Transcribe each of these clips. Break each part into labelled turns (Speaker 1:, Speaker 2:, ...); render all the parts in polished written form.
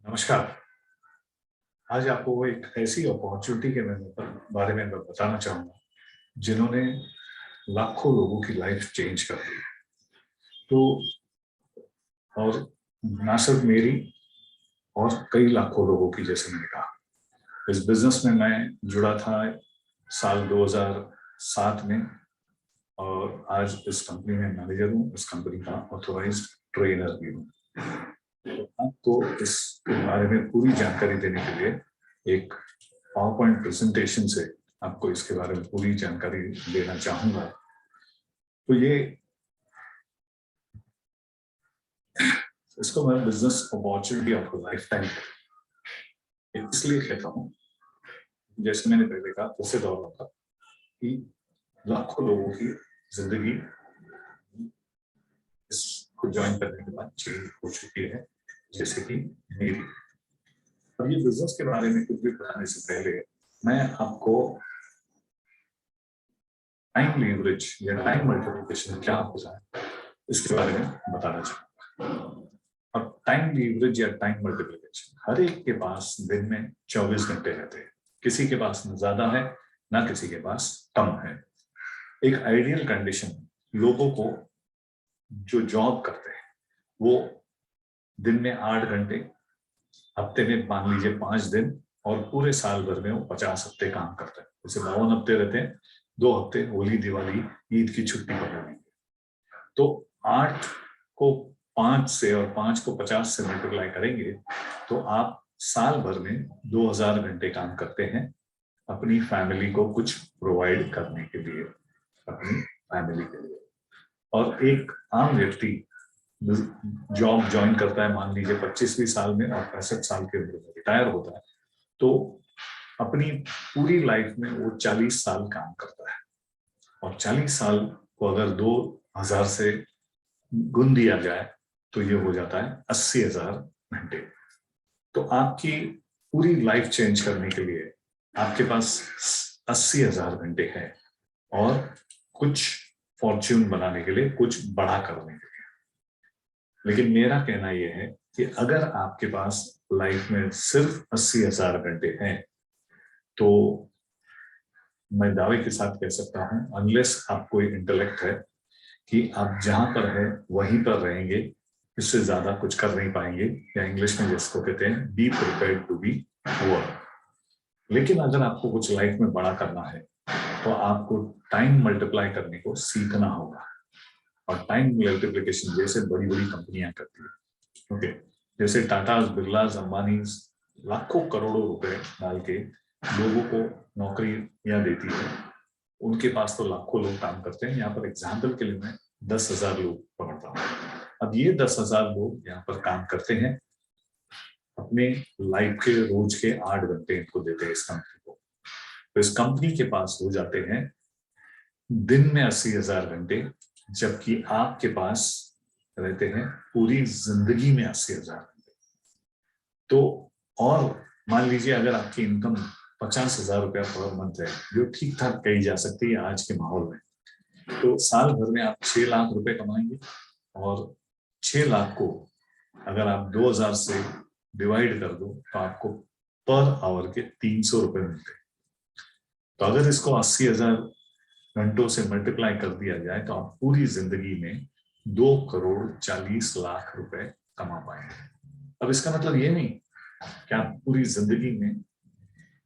Speaker 1: नमस्कार। आज आपको एक ऐसी अपॉर्चुनिटी के बारे में मैं बताना चाहूँगा, जिन्होंने लाखों लोगों की लाइफ चेंज कर दी। तो और ना सिर्फ मेरी और कई लाखों लोगों की, जैसे मैंने कहा। इस बिज़नेस में मैं जुड़ा था साल 2007 में और आज इस कंपनी में मैनेजर हूँ, इस कंपनी का ऑथोराइज्ड ट्रेनर भी हूँ। तो आपको इसके बारे में पूरी जानकारी देने के लिए एक पावर पॉइंट प्रेजेंटेशन से आपको इसके बारे में पूरी जानकारी देना चाहूंगा। तो ये इसको मैं business opportunity of life time इसलिए कहता हूँ, जैसे मैंने पहले कहा, उससे दौर था कि लाखों लोगों की जिंदगी इसको ज्वाइन करने के बाद चेंज हो चुकी है, जैसे कि मेरी। अब ये बिजनेस के बारे में कुछ भी बताने से पहले मैं आपको टाइम लीवरेज या टाइम मल्टीप्लिकेशन क्या होता है इसके बारे में बताना चाहूंगा। अब टाइम लीवरेज या टाइम मल्टीप्लिकेशन, हर एक के पास दिन में 24 घंटे रहते हैं। किसी के पास न ज्यादा है, ना किसी के पास कम है। एक आइडियल कंडीशन, लोगों को जो जॉब करते हैं वो दिन में 8 घंटे, हफ्ते में मान लीजिए 5 दिन, और पूरे साल भर में वो 50 हफ्ते काम करते हैं। जैसे 52 हफ्ते रहते हैं, 2 हफ्ते होली, दिवाली, ईद की छुट्टी पकड़ लेंगे। तो 8 को 5 से और 5 को 50 से मल्टीप्लाई करेंगे तो आप साल भर में 2000 घंटे काम करते हैं अपनी फैमिली को कुछ प्रोवाइड करने के लिए, अपनी फैमिली के लिए। और एक आम व्यक्ति जॉब ज्वाइन करता है, मान लीजिए 25वीं साल में, और 65 साल के उम्र में रिटायर होता है, तो अपनी पूरी लाइफ में वो 40 साल काम करता है। और 40 साल को अगर 2000 से गुण दिया जाए तो ये हो जाता है 80,000 घंटे। तो आपकी पूरी लाइफ चेंज करने के लिए आपके पास 80,000 घंटे हैं, और कुछ फॉर्च्यून बनाने के लिए, कुछ बड़ा करने के लिए। लेकिन मेरा कहना यह है कि अगर आपके पास लाइफ में सिर्फ 80,000 घंटे हैं, तो मैं दावे के साथ कह सकता हूं, अनलेस आपको इंटेलेक्ट है, कि आप जहां पर है वहीं पर रहेंगे, इससे ज्यादा कुछ कर नहीं पाएंगे, या इंग्लिश में जिसको कहते हैं be prepared to be poor. लेकिन अगर आपको कुछ लाइफ में बड़ा करना है तो आपको टाइम मल्टीप्लाई करने को सीखना होगा। और टाइम मल्टीप्लिकेशन जैसे बड़ी बड़ी कंपनियां करती है, ओके, जैसे टाटा, बिरला, अंबानी लाखों करोड़ों रुपए डाल के लोगों को नौकरियां देती है। उनके पास तो लाखों लोग काम करते हैं। यहाँ पर एग्जाम्पल के लिए मैं 10,000 लोग पकड़ता हूँ। अब ये 10,000 लोग यहाँ पर काम करते हैं, अपने लाइफ के रोज के 8 घंटे इनको देते हैं इस कंपनी को। तो इस कंपनी के पास हो जाते हैं दिन में 80,000 घंटे, जबकि आपके पास रहते हैं पूरी जिंदगी में 80,000 घंटे। तो और मान लीजिए अगर आपकी इनकम 50,000 रुपया पर मंथ है, जो ठीक ठाक कही जा सकती है आज के माहौल में, तो साल भर में आप 6 लाख रुपए कमाएंगे। और 6 लाख को अगर आप 2000 से डिवाइड कर दो तो आपको पर आवर के 300 रुपए मिलते हैं। तो अगर इसको 80,000 घंटों से मल्टीप्लाई कर दिया जाए तो आप पूरी जिंदगी में 2,40,00,000 रुपए कमा पाएंगे। अब इसका मतलब ये नहीं कि आप पूरी जिंदगी में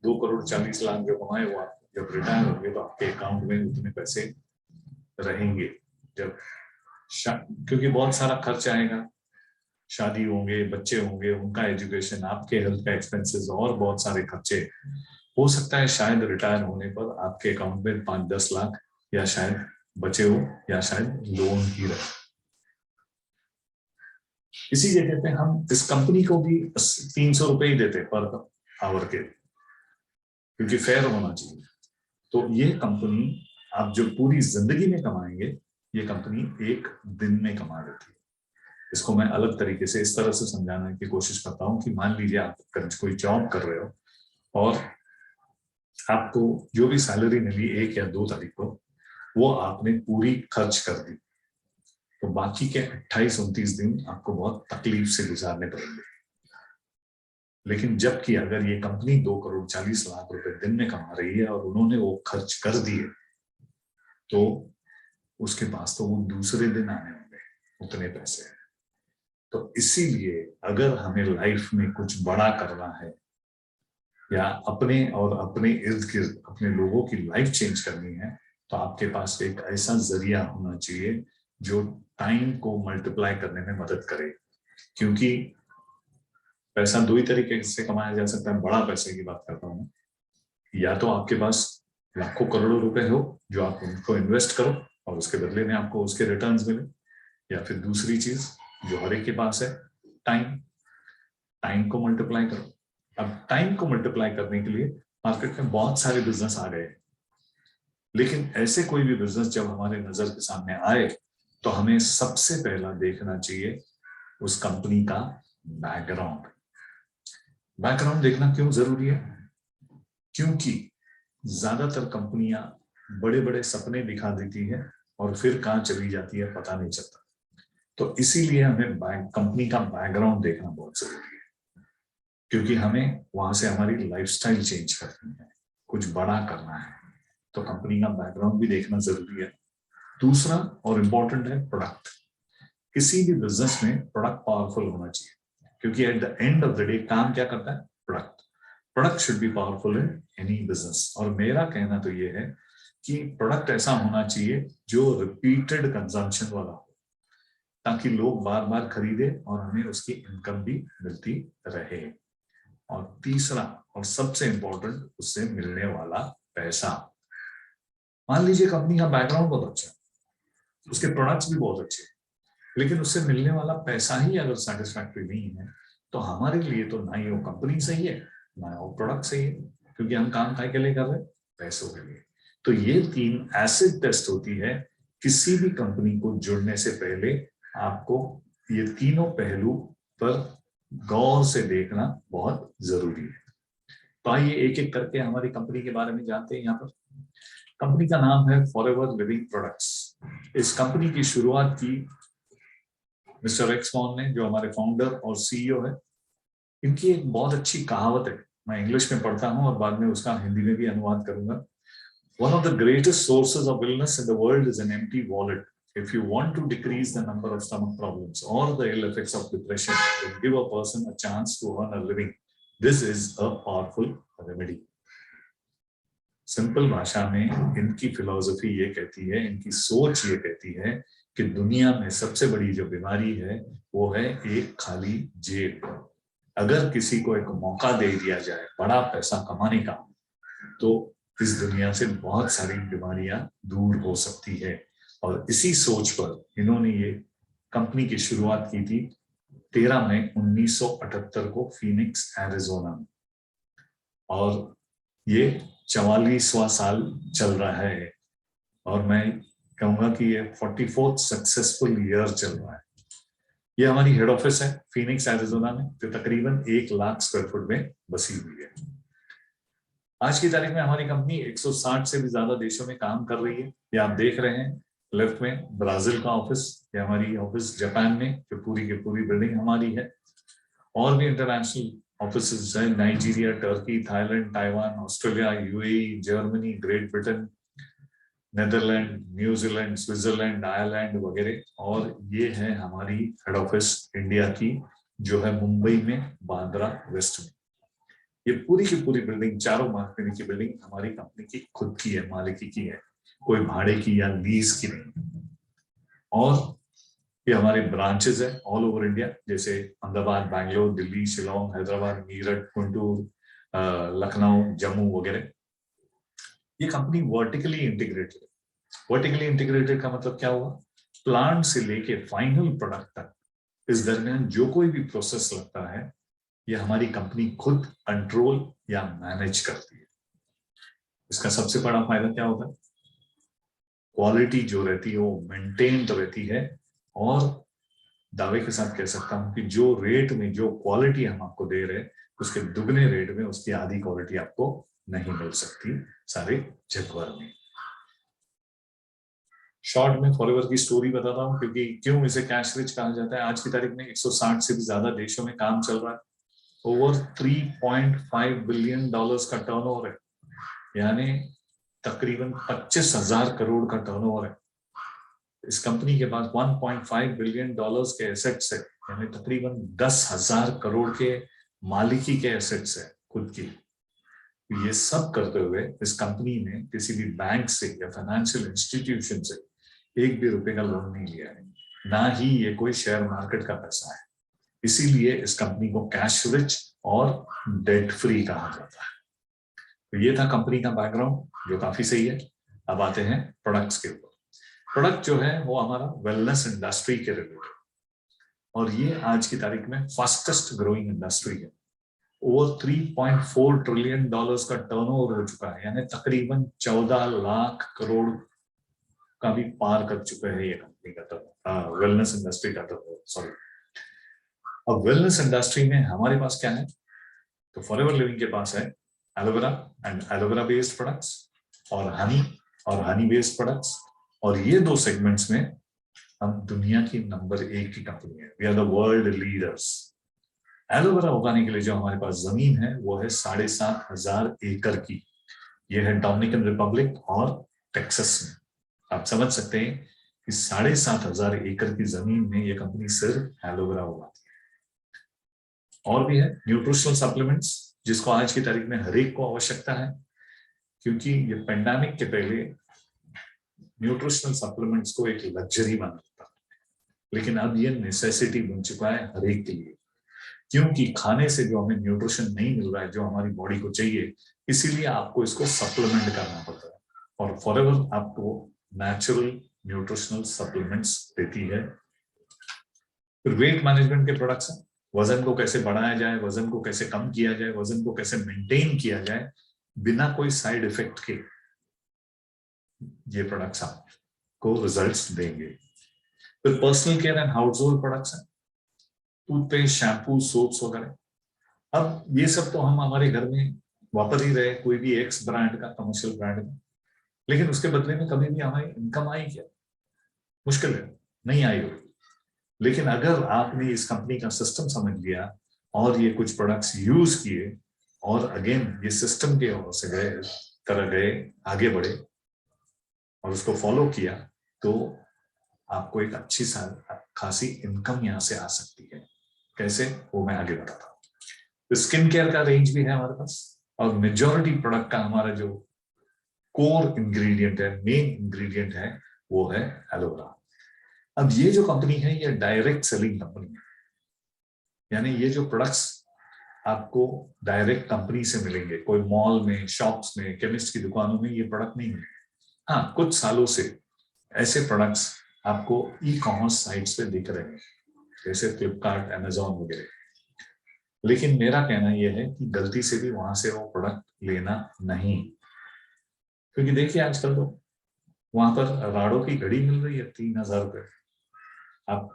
Speaker 1: 2,40,00,000 जो कमाए वो आप जब रिटायर होंगे तो आपके अकाउंट में उतने पैसे रहेंगे। जब क्योंकि बहुत सारा खर्च आएगा, शादी होंगे, बच्चे होंगे, उनका एजुकेशन, आपके हेल्थ का एक्सपेंसेस, और बहुत सारे खर्चे। हो सकता है शायद रिटायर होने पर आपके अकाउंट में 5-10 लाख या शायद बचे हो, या शायद लोन ही रहे। इसी जगह पे हम इस कंपनी को भी 300 रुपए ही देते पर आवर के, क्योंकि फेयर होना चाहिए। तो ये कंपनी आप जो पूरी जिंदगी में कमाएंगे, ये कंपनी एक दिन में कमा देती है। इसको मैं अलग तरीके से इस तरह से समझाने की कोशिश करता हूँ कि मान लीजिए आप कोई जॉब कर रहे हो, और आपको जो भी सैलरी मिली 1 या 2 तारीख को, वो आपने पूरी खर्च कर दी, तो बाकी के 28-29 दिन आपको बहुत तकलीफ से गुजारने पड़ेंगे। लेकिन जबकि अगर ये कंपनी 2,40,00,000 रुपए दिन में कमा रही है और उन्होंने वो खर्च कर दिए, तो उसके पास तो वो दूसरे दिन आने होंगे उतने पैसे। तो इसीलिए अगर हमें लाइफ में कुछ बड़ा करना है या अपने और अपने इर्द गिर्द अपने लोगों की लाइफ चेंज करनी है, तो आपके पास एक ऐसा जरिया होना चाहिए जो टाइम को मल्टीप्लाई करने में मदद करे। क्योंकि पैसा दो ही तरीके से कमाया जा सकता है, बड़ा पैसे की बात करता हूँ, या तो आपके पास लाखों करोड़ों रुपए हो जो आप उनको इन्वेस्ट करो और उसके बदले में आपको उसके रिटर्न्स मिले, या फिर दूसरी चीज जो हर एक के पास है, टाइम। टाइम को मल्टीप्लाई करो। अब टाइम को मल्टीप्लाई करने के लिए मार्केट में बहुत सारे बिजनेस आ गए, लेकिन ऐसे कोई भी बिजनेस जब हमारे नजर के सामने आए तो हमें सबसे पहला देखना चाहिए उस कंपनी का बैकग्राउंड। बैकग्राउंड देखना क्यों जरूरी है? क्योंकि ज्यादातर कंपनियां बड़े बड़े सपने दिखा देती है और फिर कहां चली जाती है पता नहीं चलता। तो इसीलिए हमें कंपनी का बैकग्राउंड देखना बहुत जरूरी है, क्योंकि हमें वहां से हमारी लाइफस्टाइल चेंज करनी है, कुछ बड़ा करना है, तो कंपनी का बैकग्राउंड भी देखना जरूरी है। दूसरा और इम्पोर्टेंट है प्रोडक्ट। किसी भी बिजनेस में प्रोडक्ट पावरफुल होना चाहिए, क्योंकि at the end of the day काम क्या करता है? Product. Product should be powerful in any business. और मेरा कहना तो ये है कि प्रोडक्ट ऐसा होना चाहिए जो रिपीटेड कंजम्पशन वाला हो, ताकि लोग बार बार खरीदे और हमें उसकी इनकम भी मिलती रहे। और तीसरा और सबसे इंपॉर्टेंट, उससे मिलने वाला पैसा। मान लीजिए कंपनी का बैकग्राउंड बहुत अच्छा है, उसके प्रोडक्ट्स भी बहुत अच्छे हैं, लेकिन उससे मिलने वाला पैसा ही अगर सेटिस्फैक्टरी नहीं है, तो हमारे लिए तो ना ही वो कंपनी सही है ना वो प्रोडक्ट सही है, क्योंकि हम काम काय के लिए कर रहे हैं? पैसों के लिए। तो ये 3 एसिड टेस्ट होती है किसी भी कंपनी को जुड़ने से पहले। आपको ये तीनों पहलू पर गौर से देखना बहुत जरूरी है। तो आइए एक एक करके हमारी कंपनी के बारे में जानते हैं। यहाँ पर कंपनी का नाम है फॉरएवर लिविंग प्रोडक्ट्स। इस कंपनी की शुरुआत की मिस्टर एक्स वॉन ने, जो हमारे फाउंडर और सीईओ है। इनकी एक बहुत अच्छी कहावत है, मैं इंग्लिश में पढ़ता हूं और बाद में उसका हिंदी में भी अनुवाद करूंगा। One of the greatest sources of illness in the world is an empty wallet. If you want to decrease the number of stomach problems or the ill effects of depression, then give a person a chance to earn a living. This is a powerful remedy. Simple भाषा में इनकी philosophy ये कहती है, इनकी सोच ये कहती है कि दुनिया में सबसे बड़ी जो बीमारी है वो है एक खाली जेब। अगर किसी को एक मौका दे दिया जाए बड़ा पैसा कमाने का, तो इस दुनिया से बहुत सारी बीमारियां दूर हो सकती है। और इसी सोच पर इन्होंने ये कंपनी की शुरुआत की थी 13 मई 1978 को फीनिक्स एरिजोना में, और ये 44वां साल चल रहा है। और मैं कहूंगा कि ये 44th सक्सेसफुल ईयर चल रहा है। ये हमारी हेड ऑफिस है फीनिक्स एरिजोना में, जो तकरीबन 1 लाख स्क्वायर फुट में बसी हुई है। आज की तारीख में हमारी कंपनी 160 से भी ज्यादा देशों में काम कर रही है। ये आप देख रहे हैं लेफ्ट में ब्राजील का ऑफिस, ये हमारी ऑफिस जापान में, जो पूरी की पूरी बिल्डिंग हमारी है। और भी इंटरनेशनल ऑफिस है, Nigeria, Turkey, Thailand, Taiwan, Australia, UAE, Germany, great Britain, Netherland, New Zealand, Switzerland, Ireland वगैरह। और ये है हमारी हेड ऑफिस इंडिया की, जो है मुंबई में, बांद्रा वेस्ट में। ये पूरी की पूरी बिल्डिंग, चारों मार्केट की बिल्डिंग हमारी कंपनी की खुद की है, मालिकी की है, कोई भाड़े की या लीज की नहीं। और ये हमारे ब्रांचेस है ऑल ओवर इंडिया, जैसे अहमदाबाद, बैंगलोर, दिल्ली, शिलोंग, हैदराबाद, मीरठ, गुंटूर, लखनऊ, जम्मू वगैरह। ये कंपनी वर्टिकली इंटीग्रेटेड है। वर्टिकली इंटीग्रेटेड का मतलब क्या हुआ? प्लांट से लेके फाइनल प्रोडक्ट तक इस दरमियान जो कोई भी प्रोसेस लगता है, ये हमारी कंपनी खुद कंट्रोल या मैनेज करती है। इसका सबसे बड़ा फायदा क्या होता है? क्वालिटी जो रहती है वो मेंटेन्ड रहती है, और दावे के साथ कह सकता हूं कि जो रेट में जो क्वालिटी हम आपको दे रहे हैं, उसके दुगने रेट में उसकी आधी क्वालिटी आपको नहीं मिल सकती सारे जग भर में। शॉर्ट में फॉरएवर की स्टोरी बताता हूं, क्योंकि क्यों इसे कैश रिच कहा जाता है। आज की तारीख में 160 से भी ज्यादा देशों में काम चल रहा है। ओवर 3.5 बिलियन डॉलर्स का टर्नओवर है, यानी तकरीबन 25,000 करोड़ का टर्नओवर है। इस कंपनी के पास 1.5 बिलियन डॉलर्स के एसेट्स है, यानी तकरीबन 10,000 करोड़ के मालिकी के एसेट्स है खुद की। ये सब करते हुए इस कंपनी ने किसी भी बैंक से या फाइनेंशियल इंस्टीट्यूशन से एक भी रुपए का लोन नहीं लिया है, ना ही ये कोई शेयर मार्केट का पैसा है। इसीलिए इस कंपनी को कैश रिच और डेट फ्री कहा जाता है। तो ये था कंपनी का बैकग्राउंड, जो काफी सही है। अब आते हैं प्रोडक्ट्स के ऊपर। प्रोडक्ट जो है वो हमारा वेलनेस इंडस्ट्री के रिलेटेड, और ये आज की तारीख में फास्टेस्ट ग्रोइंग इंडस्ट्री है। ओवर 3.4 ट्रिलियन डॉलर्स का टर्नओवर हो चुका है, यानी तकरीबन 14 लाख करोड़ का भी पार कर चुका है ये कंपनी का टर्नओवर, वेलनेस इंडस्ट्री का टर्नओवर, सॉरी। अब वेलनेस इंडस्ट्री में हमारे पास क्या है, तो फॉरएवर लिविंग के पास है aloe vera and aloe vera based products, और हनी बेस्ड प्रोडक्ट्स। और ये दो सेगमेंट्स में हम दुनिया की नंबर 1 की कंपनी है। We are the world leaders. Aloe vera उगाने के लिए जो हमारे पास जमीन है वो है 7,500 एकड़ की। ये है डोमिनिकन रिपब्लिक और टेक्सास में। आप समझ सकते हैं कि 7,500 एकड़ की जमीन में ये कंपनी सिर्फ एलोवेरा उगाती है। और भी है न्यूट्रिशनल सप्लीमेंट्स, जिसको आज की तारीख में हर एक को आवश्यकता है, क्योंकि ये पेंडेमिक के पहले न्यूट्रिशनल सप्लीमेंट्स को एक लग्जरी माना जाता, लेकिन अब ये नेसेसिटी बन चुका है हर एक के लिए, क्योंकि खाने से जो हमें न्यूट्रिशन नहीं मिल रहा है जो हमारी बॉडी को चाहिए, इसीलिए आपको इसको सप्लीमेंट करना पड़ता है। और फॉरएवर आपको नेचुरल न्यूट्रिशनल सप्लीमेंट्स देती है। फिर वेट मैनेजमेंट के प्रोडक्ट्स हैं, वजन को कैसे बढ़ाया जाए, वजन को कैसे कम किया जाए, वजन को कैसे मेंटेन किया जाए बिना कोई साइड इफेक्ट के, ये प्रोडक्ट्स आपको रिजल्ट्स देंगे। फिर personal care and house hold products हैं, टूथपेस्ट, शैम्पू, सोप्स वगैरह। अब ये सब तो हम हमारे घर में वापर ही रहे, कोई भी एक्स ब्रांड का, कमर्शियल ब्रांड का, लेकिन उसके बदले में कभी भी हमारी इनकम आई क्या? मुश्किल है, नहीं आई होगी। लेकिन अगर आपने इस कंपनी का सिस्टम समझ लिया और ये कुछ प्रोडक्ट्स यूज किए, और अगेन ये सिस्टम के ओर से गए आगे बढ़े और उसको फॉलो किया, तो आपको एक अच्छी खासी इनकम यहां से आ सकती है। कैसे, वो मैं आगे बताता हूँ। तो स्किन केयर का रेंज भी है हमारे पास, और मेजॉरिटी प्रोडक्ट का हमारा जो कोर इंग्रेडिएंट है, मेन इंग्रेडिएंट है, वो है एलोवेरा। अब ये जो कंपनी है ये डायरेक्ट सेलिंग कंपनी है, यानी ये जो प्रोडक्ट्स आपको डायरेक्ट कंपनी से मिलेंगे, कोई मॉल में, शॉप्स में, केमिस्ट की दुकानों में ये प्रोडक्ट नहीं मिलेंगे। हाँ, कुछ सालों से ऐसे प्रोडक्ट्स आपको ई कॉमर्स साइट्स पे दिख रहे हैं, जैसे फ्लिपकार्ट, अमेजॉन वगैरह। लेकिन मेरा कहना यह है कि गलती से भी वहां से वो प्रोडक्ट लेना नहीं, क्योंकि देखिए आजकल तो वहां पर राडो की घड़ी मिल रही है 3,000 रुपए। आप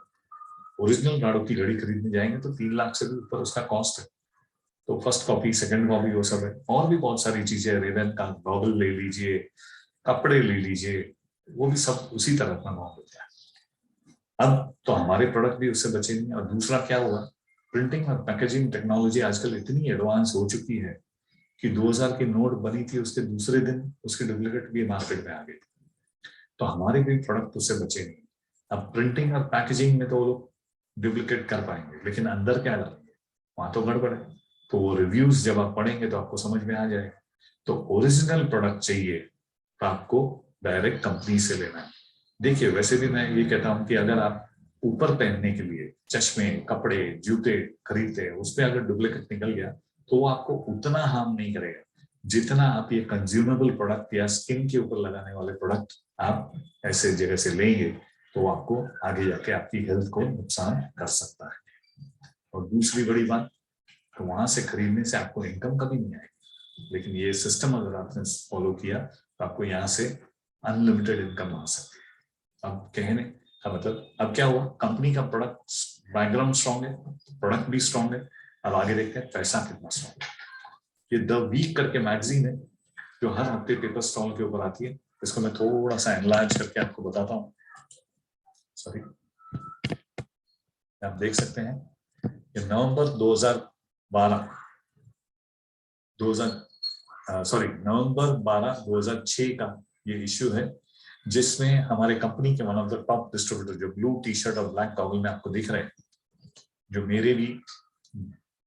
Speaker 1: ओरिजिनल राडो की घड़ी खरीदने जाएंगे तो 3 लाख से भी ऊपर उसका कॉस्ट है। तो फर्स्ट कॉपी, सेकंड कॉपी, वो सब है। और भी बहुत सारी चीजें, रेबन का गॉगल ले लीजिए, कपड़े ले लीजिए, वो भी सब उसी तरह का भाव होता है। अब तो हमारे प्रोडक्ट भी उससे बचे नहीं। और दूसरा क्या हुआ, प्रिंटिंग और पैकेजिंग टेक्नोलॉजी आजकल इतनी एडवांस हो चुकी है कि 2000 की नोट बनी थी, उसके दूसरे दिन उसके डुप्लीकेट भी मार्केट में आ गए थे। तो हमारे भी प्रोडक्ट उससे बचे नहीं। अब प्रिंटिंग और पैकेजिंग में तो वो लोग डुप्लीकेट कर पाएंगे, लेकिन अंदर क्या डालेंगे, वहां तो गड़बड़ है। तो वो रिव्यूज जब आप पढ़ेंगे तो आपको समझ में आ जाएगा। तो ओरिजिनल प्रोडक्ट चाहिए तो आपको डायरेक्ट कंपनी से लेना है। देखिए, वैसे भी मैं ये कहता हूं कि अगर आप ऊपर पहनने के लिए चश्मे, कपड़े, जूते खरीदते हैं, उसमें अगर डुप्लीकेट निकल गया तो वो आपको उतना हार्म नहीं करेगा जितना आप ये कंज्यूमेबल प्रोडक्ट या स्किन के ऊपर लगाने वाले प्रोडक्ट आप ऐसे जगह से लेंगे, तो आपको आगे जाके आपकी हेल्थ को नुकसान कर सकता है। और दूसरी बड़ी बात, तो वहां से खरीदने से आपको इनकम कभी नहीं आएगी, लेकिन ये सिस्टम अगर आपने फॉलो किया तो आपको यहाँ से अनलिमिटेड इनकम आ सकती है। अब कहने का मतलब, अब क्या हुआ, कंपनी का प्रोडक्ट बैकग्राउंड स्ट्रॉन्ग है, प्रोडक्ट भी स्ट्रॉन्ग है। अब आगे देखते हैं पैसा कितना स्ट्रॉन्ग है। ये द वीक करके मैगजीन है जो हर हफ्ते पेपर स्टॉल के ऊपर आती है। इसको मैं थोड़ा सा एनलार्ज करके आपको बताता हूँ। सॉरी, आप देख सकते हैं ये नवंबर नवंबर 12 2006 का ये इश्यू है, जिसमें हमारे कंपनी के one of the top distributor जो ब्लू टी शर्ट और ब्लैक टॉवल में आपको दिख रहे हैं, जो मेरे भी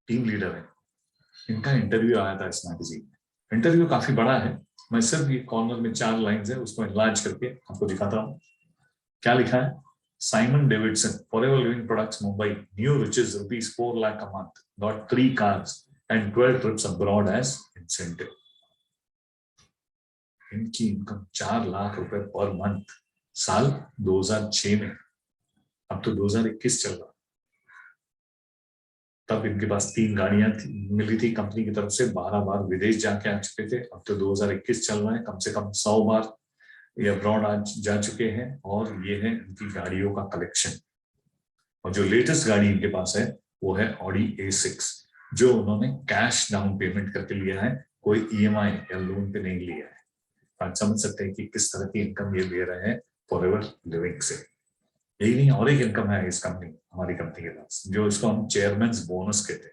Speaker 1: टीम लीडर है, इनका इंटरव्यू आया था इस मैगजीन में। इंटरव्यू काफी बड़ा है, मैं सिर्फ ये कॉर्नर में 4 लाइंस है उसको एनलार्ज करके आपको दिखाता हूँ। क्या लिखा है? Simon Davidson, Forever Living Products Mumbai, new riches ₹4 lakh a month, got 3 cars and 12 trips abroad as incentive. इनकी इनकम 4 लाख रुपए पर मंथ साल 2006 में। अब तो 2021 चल रहा, तब इनके पास 3 गाड़ियां मिली थी कंपनी की तरफ से, 12 बार विदेश जाके आ चुके थे। अब तो 2021 चल रहा है, कम से कम 100 बार ये अब्रॉड आज जा चुके हैं, और ये है इनकी गाड़ियों का कलेक्शन। और जो लेटेस्ट गाड़ी इनके पास है वो है ऑडी A6, जो उन्होंने कैश डाउन पेमेंट करके लिया है, कोई EMI या लोन पे नहीं लिया है। आप समझ सकते हैं कि किस तरह की इनकम ये ले रहे हैं फॉरएवर लिविंग से। यही नहीं, और एक इनकम है इस कंपनी, हमारी कंपनी के पास, जो इसको हम चेयरमैन्स बोनस कहते हैं।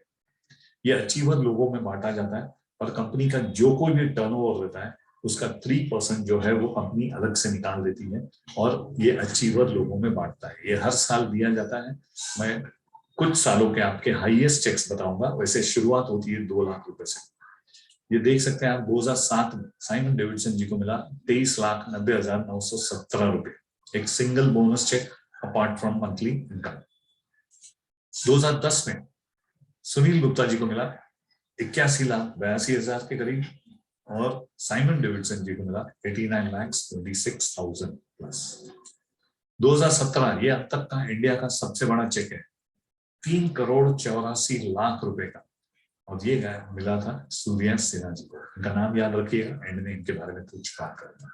Speaker 1: ये अचीवर लोगों में बांटा जाता है, और कंपनी का जो कोई भी टर्नओवर रहता है उसका 3% जो है वो कंपनी अलग से निकाल देती है, और ये अचीवर लोगों में बांटता है। ये हर साल दिया जाता है। मैं कुछ सालों के आपके हाईएस्ट चेक्स बताऊंगा। वैसे शुरुआत होती है 2 लाख रुपए से। ये देख सकते हैं आप, 2007 में साइमन डेविडसन जी को मिला 23,90,917 रुपए, एक single bonus cheque apart from monthly income. 2010 में सुनील गुप्ता जी को मिला 81,82,000 के करीब, और साइमन डेविडसन जी को मिला 89,26,000 प्लस। 2017 ये अब तक का इंडिया का सबसे बड़ा चेक है, 3,84,00,000 रुपए का, और ये मिला था सूर्या सिन्हा जी को। इनका नाम याद रखिएगा, एंड में इनके बारे में कुछ बात करना।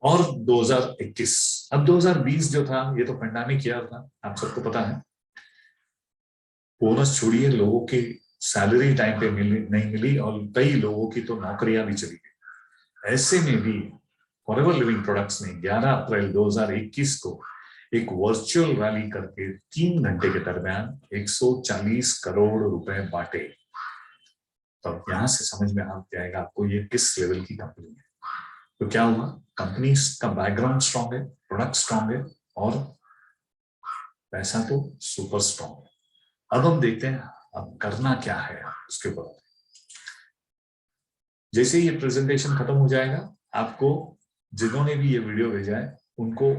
Speaker 1: और 2021, अब 2020 जो था ये तो पेंडेमिक ईयर था, आप सबको पता है। बोनस छोड़िए, लोगों की सैलरी टाइम पे नहीं मिली, और कई लोगों की तो नौकरियां भी चली गई। ऐसे में भी फॉरएवर लिविंग प्रोडक्ट्स ने 11 अप्रैल 2021 को एक वर्चुअल रैली करके 3 घंटे के दरमियान 140 करोड़ रुपए बांटे। तो यहां से समझ में आ जाएगा आपको ये किस लेवल की कंपनी है। तो क्या हुआ, कंपनी का बैकग्राउंड स्ट्रांग है, प्रोडक्ट स्ट्रांग है, और पैसा तो सुपर स्ट्रांग है। अब हम देखते हैं अब करना क्या है उसके ऊपर। जैसे ये प्रेजेंटेशन खत्म हो जाएगा, आपको जिन्होंने भी ये वीडियो भेजा है उनको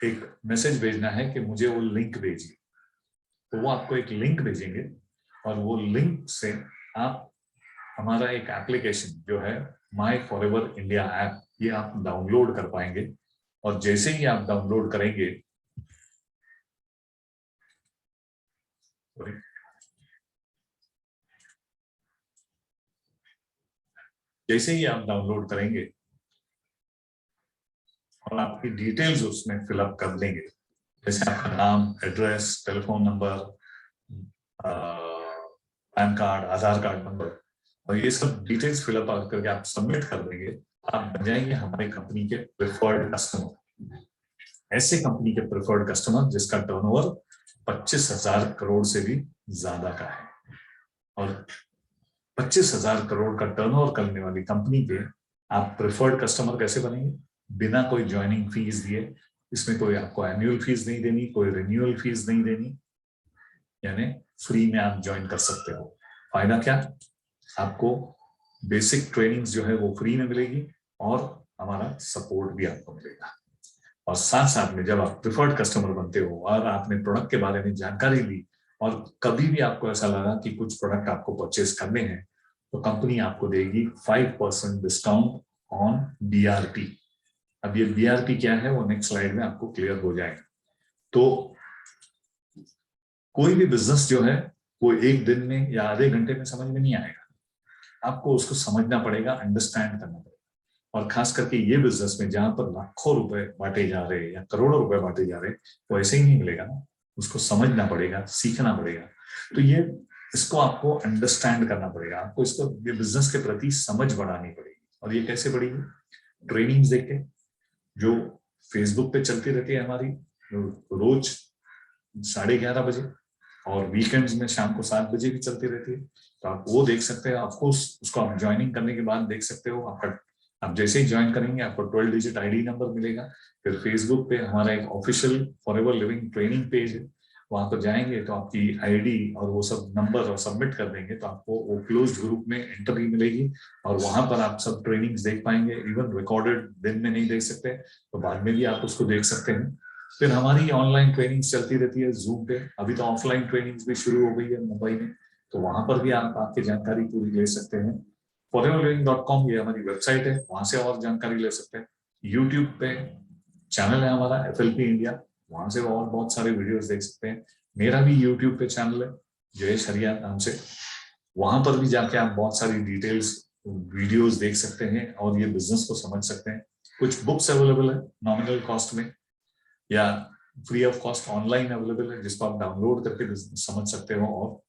Speaker 1: एक मैसेज भेजना है कि मुझे वो लिंक भेजिए। तो वो आपको एक लिंक भेजेंगे, और वो लिंक से आप हमारा एक एप्लीकेशन जो है माई फॉरएवर इंडिया ऐप, ये आप डाउनलोड कर पाएंगे। और जैसे ही आप डाउनलोड करेंगे, जैसे ही आप डाउनलोड करेंगे और आपकी डिटेल्स उसमें फिलअप कर देंगे, जैसे आपका नाम, address, telephone number, PAN card, Aadhaar card number, और ये सब डिटेल्स फिलअप करके आप सबमिट कर देंगे, आप बन जाएंगे हमारे कंपनी के प्रेफर्ड कस्टमर। ऐसे कंपनी के प्रेफर्ड कस्टमर जिसका टर्नओवर 25,000 करोड़ से भी ज्यादा का है। और 25,000 करोड़ का टर्नओवर करने वाली कंपनी के आप प्रेफर्ड कस्टमर कैसे बनेंगे? बिना कोई ज्वाइनिंग फीस दिए। इसमें कोई आपको एनुअल फीस नहीं देनी, कोई रिन्यूअल फीस नहीं देनी, यानी फ्री में आप ज्वाइन कर सकते हो। फायदा क्या? आपको बेसिक ट्रेनिंग जो है वो फ्री में मिलेगी, और हमारा सपोर्ट भी आपको मिलेगा। और साथ साथ में जब आप प्रिफर्ड कस्टमर बनते हो और आपने प्रोडक्ट के बारे में जानकारी ली, और कभी भी आपको ऐसा लगा कि कुछ प्रोडक्ट आपको परचेस करने हैं, तो कंपनी आपको देगी 5% डिस्काउंट ऑन BRP। अब ये BRP क्या है वो नेक्स्ट स्लाइड में आपको क्लियर हो जाएगा। तो कोई भी बिजनेस जो है वो एक दिन में या आधे घंटे में समझ में नहीं आएगा, आपको उसको समझना पड़ेगा, अंडरस्टैंड करना पड़ेगा। और खास करके ये बिजनेस में जहां पर लाखों रुपए बांटे जा रहे हैं या करोड़ों रुपए बांटे जा रहे हैं, वो ऐसे ही नहीं मिलेगा ना, उसको समझना पड़ेगा, सीखना पड़ेगा। तो ये इसको आपको अंडरस्टैंड करना पड़ेगा, आपको इसको ये बिजनेस के प्रति समझ बढ़ानी पड़ेगी। और ये कैसे बढ़ेगी? ट्रेनिंग्स देख के, जो फेसबुक पे चलती रहती है हमारी रोज 11:30 बजे, और वीकेंड्स में शाम को 7 बजे भी चलती रहती है, तो आप वो देख सकते हैं। ऑफकोर्स उसको आप ज्वाइनिंग करने के बाद देख सकते हो। आपका आप जैसे ही ज्वाइन करेंगे आपको 12 डिजिट आईडी नंबर मिलेगा। फिर फेसबुक पे हमारा एक official forever living training page है, वहां पर जाएंगे तो आपकी आईडी और वो सब नंबर और सबमिट कर देंगे तो आपको वो क्लोज्ड ग्रुप में एंट्री मिलेगी और वहां पर आप सब ट्रेनिंग्स देख पाएंगे। इवन रिकॉर्डेड दिन में नहीं देख सकते तो बाद में भी आप उसको देख सकते हैं। फिर हमारी ऑनलाइन ट्रेनिंग्स चलती रहती है जूम पे। अभी तो ऑफलाइन ट्रेनिंग्स भी शुरू हो गई है मुंबई में, तो वहां पर भी आप आपकी जानकारी पूरी ले सकते हैं। foreverliving.com ये हमारी वेबसाइट है, वहां से और जानकारी ले सकते हैं। यूट्यूब पे चैनल है हमारा FLP इंडिया, वहां से और बहुत सारे वीडियोस देख सकते हैं। मेरा भी यूट्यूब पे चैनल है जयेश हरिया नाम से, वहां पर भी जाके आप बहुत सारी डिटेल्स वीडियोस देख सकते हैं और ये बिजनेस को समझ सकते हैं। कुछ बुक्स अवेलेबल है नॉमिनल कॉस्ट में या free of cost online available है, जिसको आप डाउनलोड करके समझ सकते हो।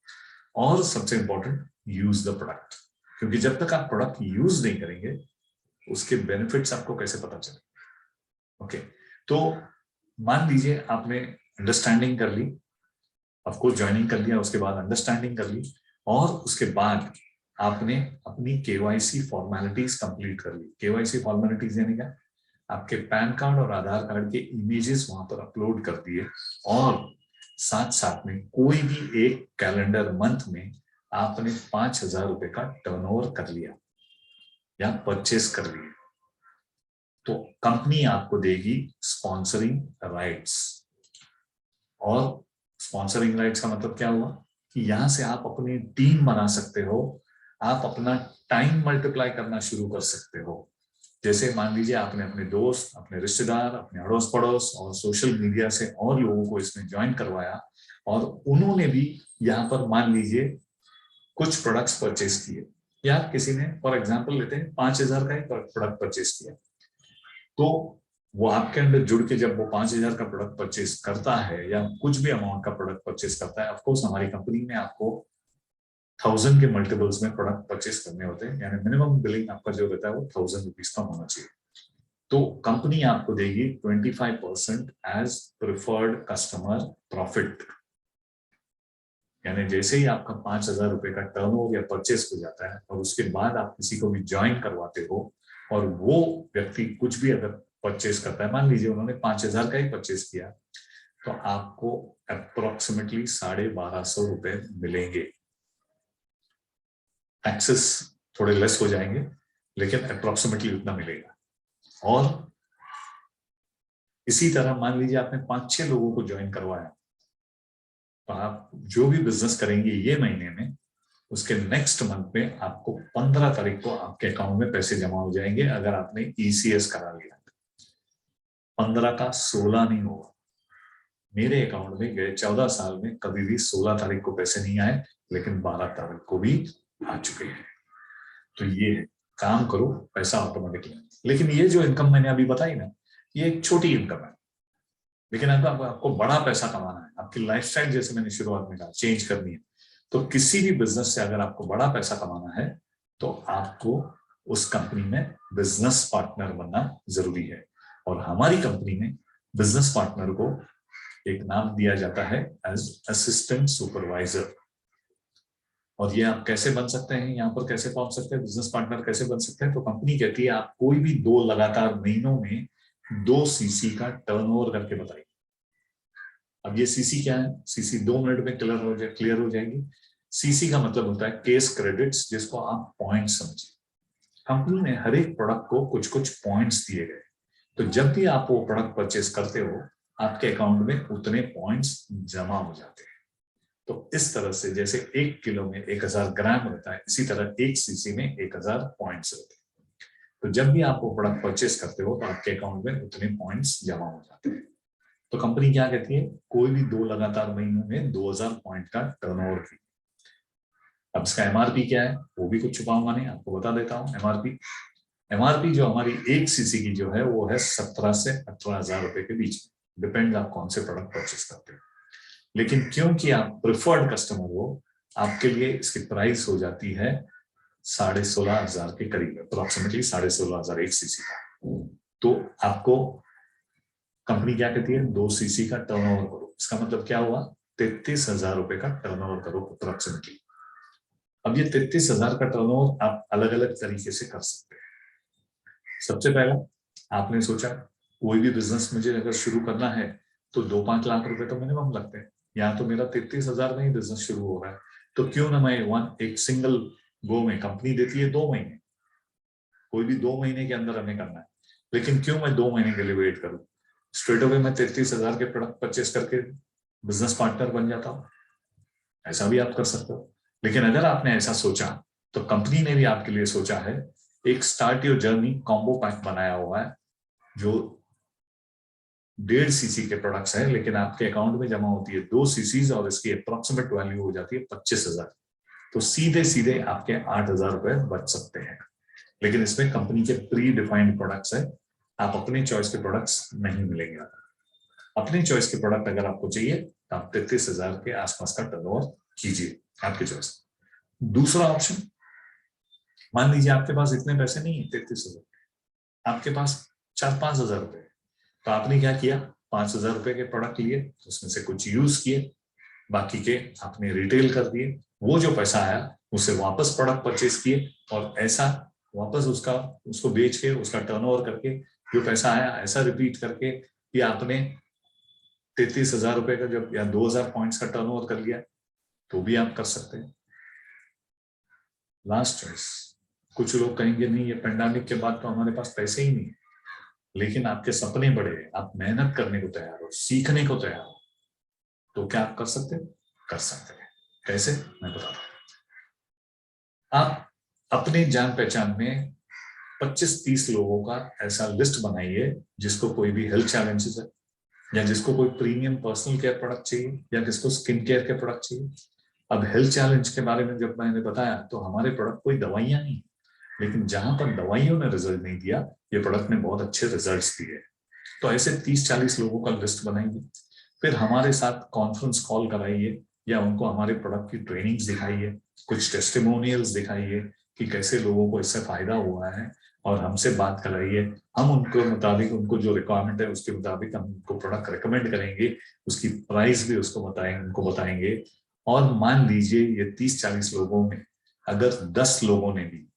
Speaker 1: और सबसे इंपॉर्टेंट, यूज द प्रोडक्ट, क्योंकि जब तक आप प्रोडक्ट यूज नहीं करेंगे उसके बेनिफिट्स आपको कैसे पता चले। ओके, तो मान लीजिए आपने अंडरस्टैंडिंग कर ली, ऑफकोर्स ज्वाइनिंग कर लिया, उसके बाद अंडरस्टैंडिंग कर ली और उसके बाद आपने अपनी KYC फॉर्मेलिटीज कंप्लीट कर ली। KYC फॉर्मेलिटीज यानी क्या, आपके पैन कार्ड और आधार कार्ड के इमेजेस वहां पर अपलोड कर दिए और साथ साथ में कोई भी एक कैलेंडर मंथ में आपने 5,000 रुपए का टर्नओवर कर लिया या परचेस कर लिया, तो कंपनी आपको देगी स्पॉन्सरिंग राइट्स। और स्पॉन्सरिंग राइट्स का मतलब क्या हुआ कि यहां से आप अपनी टीम बना सकते हो, आप अपना टाइम मल्टीप्लाई करना शुरू कर सकते हो। जैसे मान लीजिए आपने अपने दोस्त, अपने रिश्तेदार, अपने अड़ोस पड़ोस और सोशल मीडिया से और लोगों को इसमें ज्वाइन करवाया और उन्होंने भी यहाँ पर मान लीजिए कुछ प्रोडक्ट्स परचेस किए, या किसी ने फॉर एग्जांपल लेते हैं 5,000 का ही प्रोडक्ट परचेस किया, तो वो आपके अंदर जुड़ के जब वो 5,000 का प्रोडक्ट परचेस करता है या कुछ भी अमाउंट का प्रोडक्ट परचेस करता है, ऑफकोर्स हमारी कंपनी में आपको 1,000 के मल्टीपल्स में प्रोडक्ट परचेस करने होते हैं, यानी मिनिमम बिलिंग आपका जो रहता है वो 1,000 रुपीज का होना चाहिए। तो कंपनी आपको देगी 25% एज प्रिफर्ड कस्टमर प्रॉफिट। यानी जैसे ही आपका 5,000 रुपए का टर्नओवर या परचेस हो जाता है और उसके बाद आप किसी को भी ज्वाइन करवाते हो और वो व्यक्ति कुछ भी अगर परचेस करता है, मान लीजिए उन्होंने 5,000 का ही परचेस किया, तो आपको अप्रोक्सीमेटली 1,250 रुपए मिलेंगे। टैक्सेस थोड़े लेस हो जाएंगे लेकिन अप्रोक्सीमेटली उतना मिलेगा। और इसी तरह मान लीजिए आपने 5-6 लोगों को ज्वाइन करवाया, तो आप जो भी बिजनेस करेंगे ये महीने में, उसके नेक्स्ट मंथ में आपको 15 तारीख को आपके अकाउंट में पैसे जमा हो जाएंगे अगर आपने ECS करा लिया। 15 का 16 नहीं होगा। मेरे अकाउंट में गए 14 साल में कभी भी 16 तारीख को पैसे नहीं आए, लेकिन 12 तारीख को भी आ चुके हैं। तो ये काम करो, पैसा ऑटोमेटिकली। लेकिन ये जो इनकम मैंने अभी बताई ना, ये एक छोटी इनकम है, लेकिन अगर आपको बड़ा पैसा कमाना है, आपकी लाइफस्टाइल जैसे मैंने शुरुआत में कहा चेंज करनी है, तो किसी भी बिजनेस से अगर आपको बड़ा पैसा कमाना है तो आपको उस कंपनी में बिजनेस पार्टनर बनना जरूरी है। और हमारी कंपनी में बिजनेस पार्टनर को एक नाम दिया जाता है एज असिस्टेंट सुपरवाइजर। और ये आप कैसे बन सकते हैं, यहाँ पर कैसे पहुंच सकते हैं, बिजनेस पार्टनर कैसे बन सकते हैं, तो कंपनी कहती है आप कोई भी 2 लगातार महीनों में 2 CC का टर्नओवर करके बताइए। अब ये CC क्या है, CC 2 मिनट में क्लियर हो जाएगी। CC का मतलब होता है केस क्रेडिट्स, जिसको आप पॉइंट्स समझिए। कंपनी ने हर एक प्रोडक्ट को कुछ कुछ पॉइंट्स दिए गए, तो जब भी आप वो प्रोडक्ट परचेस करते हो आपके अकाउंट में उतने पॉइंट्स जमा हो जाते हैं। तो इस तरह से जैसे 1 किलो में 1,000 ग्राम रहता है, इसी तरह 1 CC में 1,000 पॉइंट्स रहते हैं। तो जब भी आप वो प्रोडक्ट परचेस करते हो तो आपके अकाउंट में उतने पॉइंट्स जमा हो जाते हैं। तो कंपनी क्या कहती है, कोई भी 2 लगातार महीनों में 2,000 पॉइंट का टर्नओवर की। अब इसका MRP क्या है वो भी कुछ छुपाऊंगा नहीं, आपको बता देता हूँ। MRP जो हमारी 1 CC की जो है वो है 17 से 18,000 रुपए के बीच में, डिपेंड आप कौन से प्रोडक्ट परचेस करते हो। लेकिन क्योंकि आप प्रिफर्ड कस्टमर हो, आपके लिए इसकी प्राइस हो जाती है 16,500 के करीब, अप्रोक्सीमेटली 16,500 1 CC का। तो आपको कंपनी क्या कहती है, 2 CC का टर्नओवर करो। इसका मतलब क्या हुआ, 33,000 रुपए का टर्नओवर करो अप्रोक्सीमेटली। अब ये 33,000 का टर्नओवर आप अलग अलग तरीके से कर सकते हैं। सबसे पहला, आपने सोचा कोई भी बिजनेस मुझे अगर शुरू करना है तो 2-5 लाख रुपए तो मिनिमम लगते हैं। यहाँ तो मेरा 33,000 में ही बिजनेस शुरू हो रहा है, तो क्यों ना मैं एक सिंगल गो में, कंपनी देती है 2 महीने, कोई भी 2 महीने के अंदर हमें करना है, लेकिन क्यों मैं 2 महीने के लिए वेट करूं? स्ट्रेट अवे मैं 33,000 के प्रोडक्ट परचेस करके बिजनेस पार्टनर बन जाता हूं। ऐसा भी आप कर सकते हो। लेकिन अगर आपने ऐसा सोचा तो कंपनी ने भी आपके लिए सोचा है, एक start your journey combo pack बनाया हुआ है जो 1.5 सीसी के प्रोडक्ट्स है, लेकिन आपके अकाउंट में जमा होती है 2 सीसीज और इसकी अप्रोक्सीमेट वैल्यू हो जाती है 25,000। तो सीधे सीधे आपके 8,000 रुपए बच सकते हैं। लेकिन इसमें कंपनी के प्री डिफाइंड प्रोडक्ट्स है, आप अपनी चॉइस के प्रोडक्ट्स नहीं मिलेंगे। अपनी चॉइस के प्रोडक्ट अगर आपको चाहिए तो आप 33,000 के आसपास का टर्नओवर कीजिए, आपकी चॉइस। दूसरा ऑप्शन, मान लीजिए आपके पास इतने पैसे नहीं है 33,000, आपके पास 4-5 हजार रुपए, तो आपने क्या किया, 5,000 रुपए के प्रोडक्ट लिए, उसमें से कुछ यूज किए, बाकी के आपने रिटेल कर दिए। वो जो पैसा आया उससे वापस प्रोडक्ट परचेज किए और ऐसा वापस उसको बेच के उसका टर्नओवर करके जो पैसा आया ऐसा रिपीट करके कि आपने 33,000 रुपए का जब या 2,000 पॉइंट्स का टर्नओवर कर लिया, तो भी आप कर सकते हैं। लास्ट चॉइस, कुछ लोग कहेंगे नहीं ये पेंडेमिक के बाद तो हमारे पास पैसे ही नहीं है, लेकिन आपके सपने बड़े हैं, आप मेहनत करने को तैयार हो, सीखने को तैयार हो, तो क्या आप कर सकते हैं? कर सकते हैं। कैसे, मैं बता रहा हूं। आप अपने जान पहचान में 25-30 लोगों का ऐसा लिस्ट बनाइए जिसको कोई भी हेल्थ चैलेंजेस है, या जिसको कोई प्रीमियम पर्सनल केयर प्रोडक्ट चाहिए, या किसको स्किन केयर के प्रोडक्ट चाहिए। अब हेल्थ चैलेंज के बारे में जब मैंने बताया तो हमारे प्रोडक्ट कोई दवाइयां नहीं, लेकिन जहां पर दवाइयों ने रिजल्ट नहीं दिया, ये प्रोडक्ट ने बहुत अच्छे रिजल्ट्स दिए। तो ऐसे 30-40 लोगों का लिस्ट बनाइए, फिर हमारे साथ कॉन्फ्रेंस कॉल कराइए या उनको हमारे प्रोडक्ट की ट्रेनिंग्स दिखाइए, कुछ टेस्टिमोनियल्स दिखाइए कि कैसे लोगों को इससे फायदा हुआ है, और हमसे बात कराइए। हम उनको मुताबिक, उनको जो रिक्वायरमेंट है उसके मुताबिक हम उनको प्रोडक्ट रिकमेंड करेंगे, उसकी प्राइस भी उसको बताएंगे, उनको बताएंगे। और मान लीजिए ये 30-40 लोगों में अगर 10 लोगों ने भी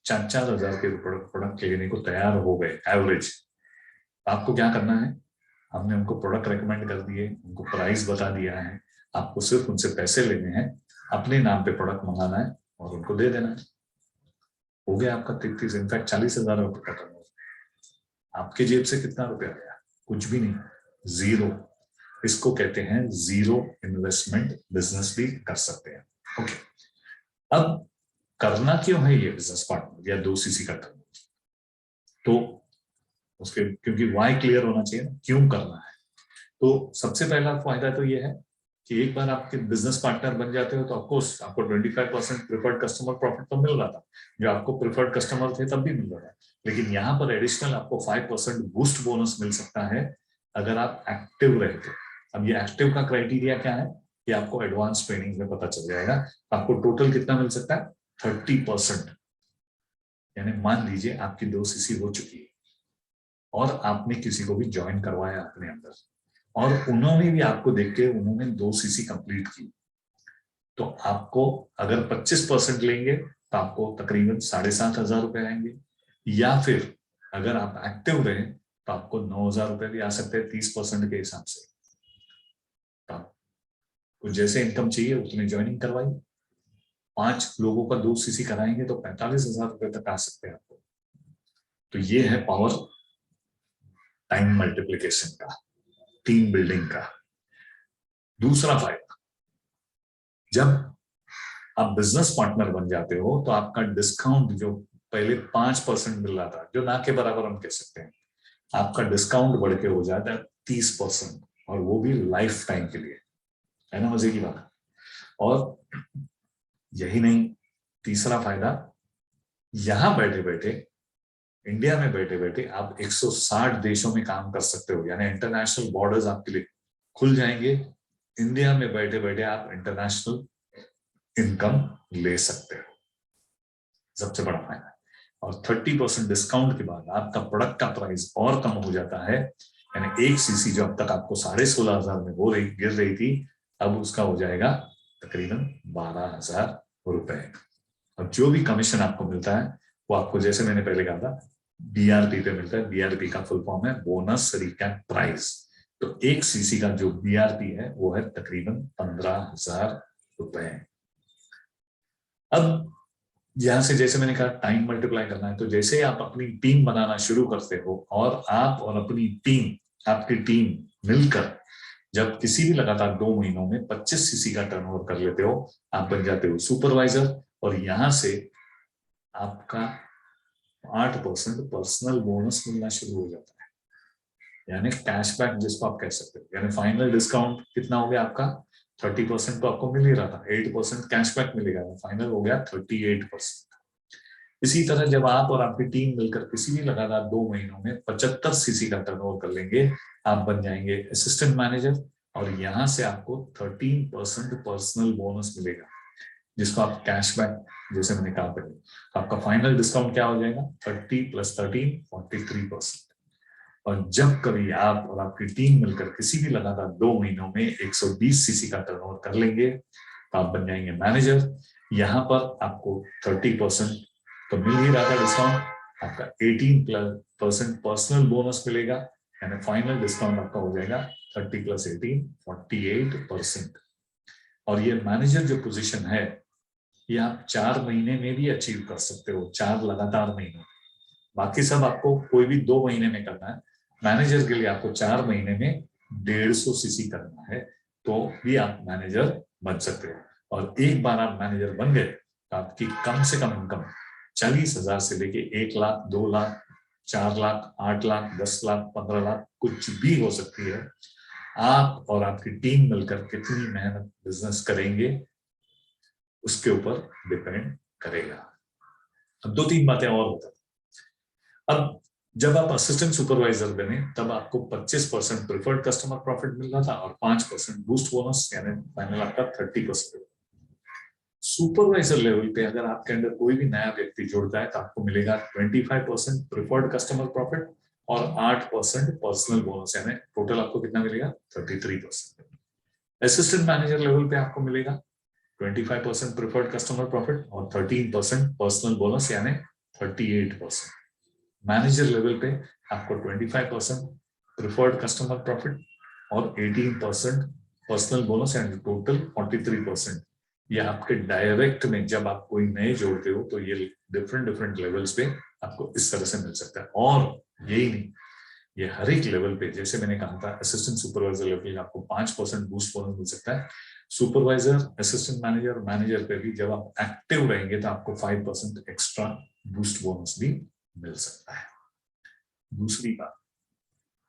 Speaker 1: 4-4 हजार के प्रोडक्ट लेने को तैयार हो गए एवरेज, आपको क्या करना है, हमने उनको प्रोडक्ट रेकमेंड कर दिए, उनको प्राइस बता दिया है, आपको सिर्फ उनसे पैसे लेने हैं, अपने नाम पे प्रोडक्ट मंगाना है और उनको दे देना है। हो गया आपका 33, इनफैक्ट 40,000 रुपए का टर्नओवर। आपके जेब से कितना रुपया गया? कुछ भी नहीं, जीरो। इसको कहते हैं जीरो इन्वेस्टमेंट बिजनेस भी कर सकते हैं। ओके, अब करना क्यों है ये बिजनेस पार्टनर या 2 सीसी का टर्नओवर? तो उसके क्योंकि वाई क्लियर होना चाहिए ना, क्यों करना है। तो सबसे पहला फायदा तो ये है कि एक बार आपके बिजनेस पार्टनर बन जाते हो तो ऑफकोर्स आपको 25% प्रिफर्ड कस्टमर प्रॉफिट तो मिल रहा था, जो आपको प्रिफर्ड कस्टमर थे तब भी मिल रहा है, लेकिन यहाँ पर एडिशनल आपको 5% बूस्ट बोनस मिल सकता है अगर आप एक्टिव रहते हो। अब ये एक्टिव का क्राइटेरिया क्या है कि आपको एडवांस ट्रेनिंग में पता चल जाएगा। आपको टोटल कितना मिल सकता है? 30%। यानी मान लीजिए आपकी 2 सीसी हो चुकी है और आपने किसी को भी ज्वाइन करवाया अपने अंदर, और उन्होंने भी आपको देख के उन्होंने 2 सीसी कंप्लीट की, तो आपको अगर 25% लेंगे तो आपको तकरीबन 7,500 रुपए आएंगे, या फिर अगर आप एक्टिव रहे तो आपको 9,000 रुपए भी आ सकते हैं 30% के हिसाब से। तो आपको जैसे इनकम चाहिए उतने ज्वाइनिंग करवाइए। 5 लोगों का 2 सीसी कराएंगे तो 45,000 रुपए तक आ सकते हैं आपको। तो ये है पावर टाइम मल्टीप्लिकेशन का, टीम बिल्डिंग का। दूसरा फायदा, जब आप बिजनेस पार्टनर बन जाते हो तो आपका डिस्काउंट जो पहले 5% मिल रहा था, जो ना के बराबर हम कह सकते हैं, आपका डिस्काउंट बढ़ के हो जाता है 30%, और वो भी लाइफ टाइम के लिए। है ना मजे की बात। और यही नहीं, तीसरा फायदा, यहां बैठे बैठे, इंडिया में बैठे बैठे आप 160 देशों में काम कर सकते हो, यानी इंटरनेशनल बॉर्डर्स आपके लिए खुल जाएंगे। इंडिया में बैठे बैठे आप इंटरनेशनल इनकम ले सकते हो, सबसे बड़ा फायदा। और 30% डिस्काउंट के बाद आपका प्रोडक्ट का प्राइस और कम हो जाता है, यानी 1 सीसी जो अब तक आपको 16,500 में गिर रही थी, अब उसका हो जाएगा तकरीबन 12,000 रुपए। अब जो भी कमीशन आपको मिलता है वो आपको, जैसे मैंने पहले कहा था, बीआरपी पे मिलता है। बीआरपी का फुल फॉर्म है बोनस रिकैप प्राइस। तो एक सीसी का जो बीआरपी है वो है तकरीबन 15,000 रुपए। अब यहां से जैसे मैंने कहा टाइम मल्टीप्लाई करना है, तो जैसे ही आप अपनी टीम बनाना शुरू करते हो और आप और अपनी टीम, आपकी टीम मिलकर जब किसी भी लगातार 2 महीनों में 25 सीसी का टर्नओवर कर लेते हो, आप बन जाते हो सुपरवाइजर। और यहां से आपका 8% पर्सनल बोनस मिलना शुरू हो जाता है, यानी कैशबैक जिसको आप कह सकते हो। यानी फाइनल डिस्काउंट कितना हो गया आपका? 30% तो आपको मिल ही रहा था, 8% कैशबैक मिलेगा, फाइनल हो गया 38%। इसी तरह जब आप और आपकी टीम मिलकर किसी भी लगातार 2 महीनों में 75 सीसी का टर्नओवर कर लेंगे, आप बन जाएंगे असिस्टेंट मैनेजर। और यहां से आपको 13% पर्सनल बोनस मिलेगा, जिसको आप कैशबैक, जैसे मैंने कहा पहले, आपका फाइनल डिस्काउंट क्या हो जाएगा? 30 + 13 43%। और जब कभी आप और आपकी टीम मिलकर किसी भी लगातार 2 महीनों में 120 सीसी का टर्नओवर कर लेंगे, तो आप बन जाएंगे मैनेजर। यहां पर आपको 30% तो मिल ही रहा था डिस्काउंट, आपका 18% पर्सनल बोनस मिलेगा, यानी फाइनल डिस्काउंट आपका हो जाएगा 30 + 18 48%। और ये मैनेजर जो पोजीशन है, ये आप 4 महीने में भी अचीव कर सकते हो, 4 लगातार महीनों। बाकी सब आपको कोई भी 2 महीने में करना है, मैनेजर के लिए आपको 4 महीने में 150 सीसी करना है, तो भी आप मैनेजर बन सकते हो। और एक बार आप मैनेजर बन गए तो आपकी कम से कम इनकम 40,000 से लेके 1 लाख, 2 लाख, 4 लाख, 8 लाख, 10 लाख, 15 लाख कुछ भी हो सकती है। आप और आपकी टीम मिलकर कितनी मेहनत बिजनेस करेंगे उसके ऊपर डिपेंड करेगा। अब 2-3 बातें और बताता हूं। अब जब आप असिस्टेंट सुपरवाइजर बने तब आपको 25% प्रिफर्ड कस्टमर प्रॉफिट मिल रहा था और 5% बूस्ट बोनस, यानी फाइनल आपका 30%। सुपरवाइजर लेवल पे अगर आपके अंदर कोई भी नया व्यक्ति जुड़ता है तो आपको मिलेगा 25% प्रिफर्ड कस्टमर प्रॉफिट और 8% पर्सनल बोनस, यानी टोटल आपको कितना मिलेगा? 33%। असिस्टेंट मैनेजर लेवल पे आपको मिलेगा 25% प्रिफर्ड कस्टमर प्रॉफिट और 13% पर्सनल बोनस, यानी 38%। मैनेजर लेवल पे आपको 25% प्रिफर्ड कस्टमर प्रॉफिट और 18% पर्सनल बोनस, यानी टोटल 43%। ये आपके डायरेक्ट में जब आप कोई नए जोड़ते हो तो ये डिफरेंट लेवल्स पे आपको इस तरह से मिल सकता है। और यही नहीं, ये हर एक लेवल पे, जैसे मैंने कहा था असिस्टेंट सुपरवाइजर लेवल आपको 5% बूस्ट बोनस मिल सकता है। सुपरवाइजर, असिस्टेंट मैनेजर, मैनेजर पे भी जब आप एक्टिव रहेंगे तो आपको 5% एक्स्ट्रा बूस्ट बोनस भी मिल सकता है। दूसरी बात,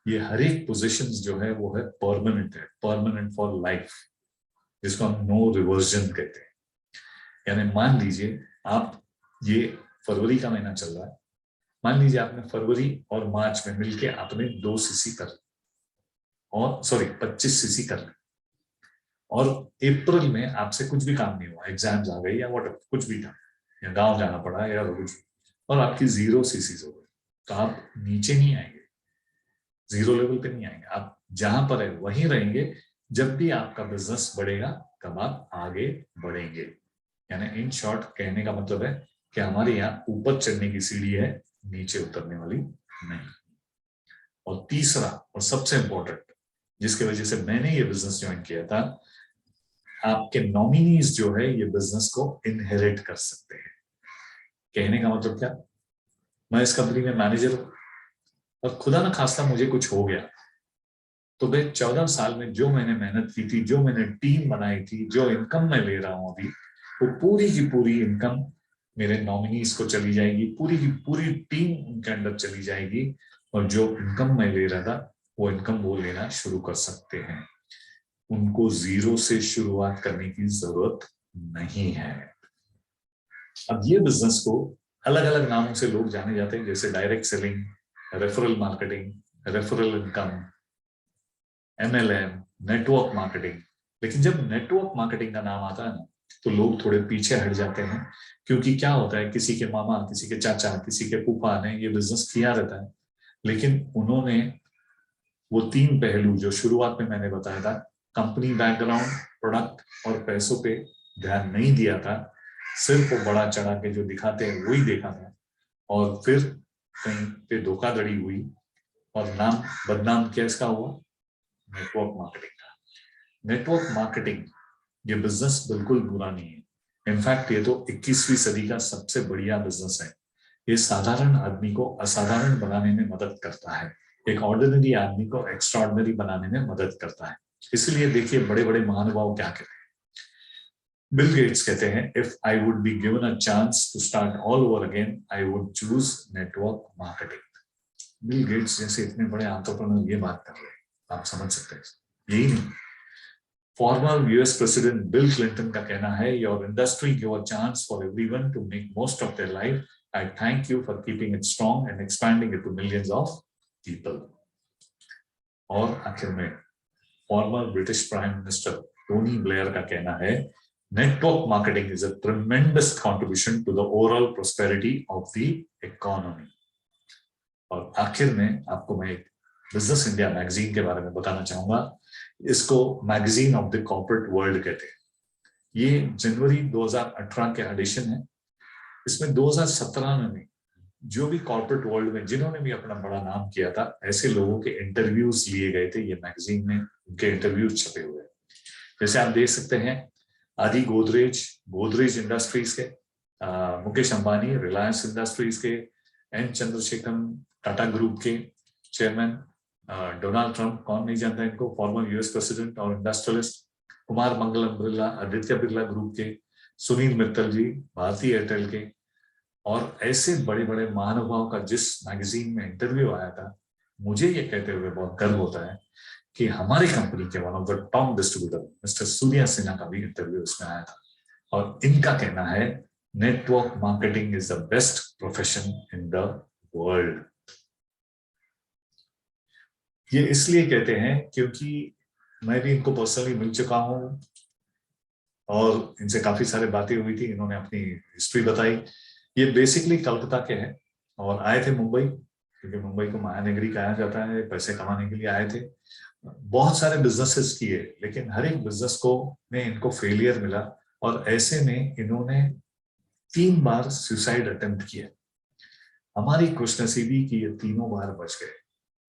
Speaker 1: ये हर एक पोजीशंस जो है वो है परमानेंट है, परमानेंट फॉर लाइफ, जिसको हम नो रिवर्जन कहते हैं। यानी मान लीजिए आप, ये फरवरी का महीना चल रहा है, मान लीजिए आपने फरवरी और मार्च में मिलके आपने 2 सीसी कर ली, और सॉरी 25 सीसी कर ली, और अप्रैल में आपसे कुछ भी काम नहीं हुआ, एग्जाम्स आ गई या व्हाटएवर, कुछ भी था, या गांव जाना पड़ा या कुछ, और आपकी 0 सीसीज हो गई, तो आप नीचे नहीं आएंगे, 0 लेवल पे नहीं आएंगे, आप जहां पर है वहीं रहेंगे। जब भी आपका बिजनेस बढ़ेगा तब आप आगे बढ़ेंगे। यानी इन शॉर्ट कहने का मतलब है कि हमारे यहाँ ऊपर चढ़ने की सीढ़ी है, नीचे उतरने वाली नहीं। और तीसरा और सबसे इंपॉर्टेंट, जिसकी वजह से मैंने ये बिजनेस ज्वाइन किया था, आपके नॉमिनीज जो है ये बिजनेस को इनहेरिट कर सकते हैं। कहने का मतलब क्या, मैं इस कंपनी में मैनेजर हूं और खुदा ना खास्ता मुझे कुछ हो गया, तो भाई 14 साल में जो मैंने मेहनत की थी, जो मैंने टीम बनाई थी, जो इनकम मैं ले रहा हूं अभी, वो पूरी की पूरी इनकम मेरे नॉमिनीज को चली जाएगी, पूरी की पूरी टीम उनके अंदर चली जाएगी, और जो इनकम मैं ले रहा था वो इनकम वो लेना शुरू कर सकते हैं। उनको 0 से शुरुआत करने की जरूरत नहीं है। अब ये बिजनेस को अलग अलग नामों से लोग जाने जाते हैं, जैसे direct selling, referral marketing, referral income, MLM, network marketing. लेकिन जब नेटवर्क मार्केटिंग का नाम आता है ना, तो लोग थोड़े पीछे हट जाते हैं, क्योंकि क्या होता है, किसी के मामा, किसी के चाचा, किसी के फूफा ने ये बिजनेस किया रहता है, लेकिन उन्होंने वो 3 पहलू जो शुरुआत में मैंने बताया था, कंपनी बैकग्राउंड, प्रोडक्ट और पैसों पे ध्यान नहीं दिया था, सिर्फ वो बड़ा चढ़ा के जो दिखाते हैं वही देखा था, और फिर कहीं पे धोखाधड़ी हुई और नाम बदनाम किसका हुआ? नेटवर्क मार्केटिंग का। नेटवर्क मार्केटिंग ये बिजनेस बिल्कुल बुरा नहीं है, इनफैक्ट ये तो 21वीं सदी का सबसे बढ़िया बिजनेस है। ये साधारण आदमी को असाधारण बनाने में मदद करता है, एक ऑर्डिनरी आदमी को एक्स्ट्राऑर्डिनरी बनाने में मदद करता है। इसलिए देखिए बड़े बड़े महानुभाव क्या कहते हैं। बिल गेट्स कहते हैं, if I would be given a chance to start all over again, I would choose network marketing. Bill Gates जैसे इतने बड़े एंटरप्रेन्योर ये बात कर रहे हैं, आप समझ सकते हैं। यही नहीं, former US president Bill Clinton का कहना है, your industry give a chance for everyone to make most of their life, I thank you for keeping it strong and expanding it to millions of people. और आखिर में former British prime minister Tony Blair का कहना है, network marketing is a tremendous contribution to the overall prosperity of the economy। और आखिर में आपको मैं एक बिजनेस इंडिया मैगजीन के बारे में बताना चाहूंगा। इसको magazine of the corporate world कहते हैं। ये जनवरी 2018 के एडिशन है। इसमें 2017 में जो भी कॉर्पोरेट वर्ल्ड में जिन्होंने भी अपना बड़ा नाम किया था, ऐसे लोगों के इंटरव्यूज लिए गए थे। ये मैगजीन में उनके इंटरव्यूज छपे हुए हैं। जैसे आप देख सकते हैं, आदि गोदरेज इंडस्ट्रीज के, मुकेश अंबानी रिलायंस इंडस्ट्रीज के, एन चंद्रशेखरन टाटा ग्रुप के चेयरमैन, डोनाल्ड ट्रंप, कौन नहीं जानता इनको, फॉर्मर यूएस प्रेसिडेंट और इंडस्ट्रियलिस्ट, कुमार मंगलम बिरला आदित्य बिरला ग्रुप के, सुनील मित्तल जी भारतीय एयरटेल के, और ऐसे बड़े बड़े महानुभाव का जिस मैगजीन में इंटरव्यू आया था, मुझे ये कहते हुए बहुत गर्व होता है कि हमारी कंपनी के one of the top distributor mister Surya Sinha का भी इंटरव्यू इसमें आया था। और इनका कहना है, network marketing is the best profession in the world. ये इसलिए कहते हैं क्योंकि मैं भी इनको पर्सनली मिल चुका हूं और इनसे काफी सारी बातें हुई थी। इन्होंने अपनी हिस्ट्री बताई। ये बेसिकली कलकत्ता के हैं और आए थे मुंबई, क्योंकि मुंबई को महानगरी कहा जाता है, पैसे कमाने के लिए आए थे। बहुत सारे बिजनेसेस किए, लेकिन हर एक बिजनेस को में इनको फेलियर मिला, और ऐसे में इन्होंने 3 बार सुसाइड अटेम्प्ट किया। हमारी खुशनसीबी की ये तीनों बार बच गए।